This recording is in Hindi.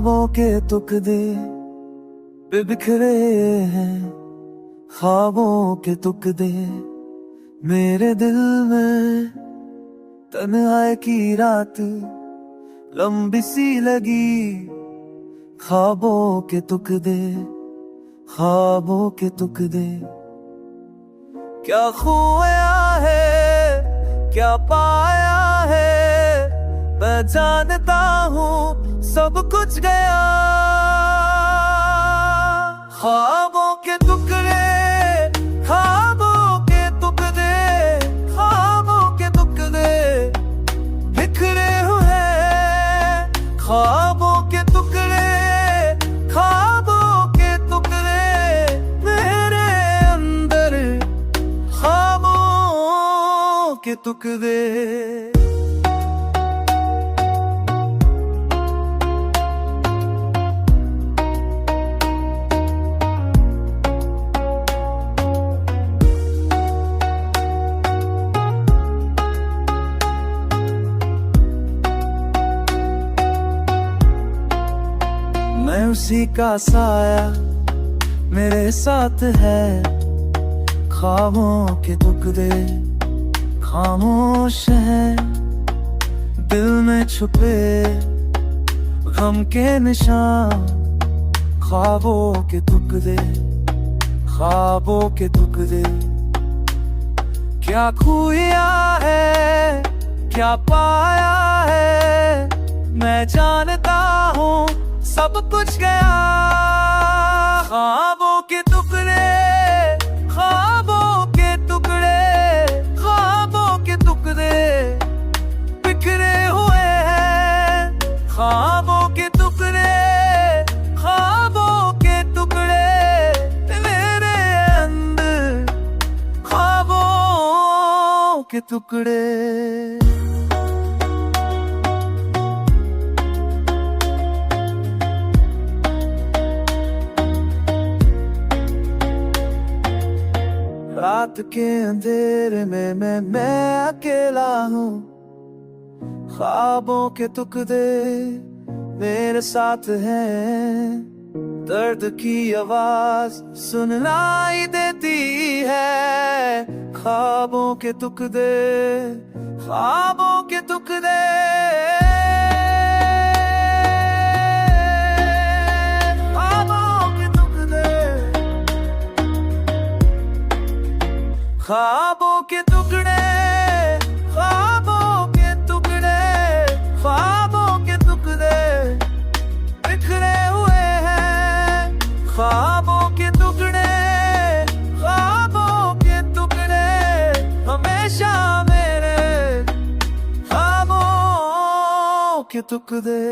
ख्वाबों के टुकड़े बिखरे हैं, ख्वाबों के टुकड़े मेरे दिल में। तन्हाई की रात लंबी सी लगी, ख्वाबों के टुकड़े, ख्वाबों के टुकड़े। क्या खोया है, क्या पाया है, मैं जानता हूँ सब कुछ गया। ख्वाबों के टुकड़े, ख्वाबों के टुकड़े, ख्वाबों के टुकड़े बिखरे हुए हैं। ख्वाबों के टुकड़े, ख्वाबों के टुकड़े मेरे अंदर, ख्वाबों के टुकड़े। मैं उसी का साया मेरे साथ है, ख्वाबों के टुकड़े खामोश हैं। दिल में छुपे गम के निशान, ख्वाबों के टुकड़े, ख्वाबों के टुकड़े। क्या खोया है, क्या पाया है, मैं जानता हूँ सब कुछ गया। ख्वाबों के टुकड़े, ख्वाबों के टुकड़े, ख्वाबों के टुकड़े बिखरे हुए हैं। ख्वाबों के टुकड़े, ख्वाबों के टुकड़े मेरे अंदर, ख्वाबों के टुकड़े। रात के अंधेरे में मैं अकेला हूँ, ख्वाबों के टुकड़े मेरे साथ हैं। दर्द की आवाज सुनाई देती है, ख्वाबों के टुकड़े, ख्वाबों के टुकड़े। ख्वाबों के टुकड़े, ख्वाबों के टुकड़े, ख्वाबों के टुकड़े बिखरे हुए हैं। ख्वाबों के टुकड़े, ख्वाबों के टुकड़े हमेशा मेरे, ख्वाबों के टुकड़े।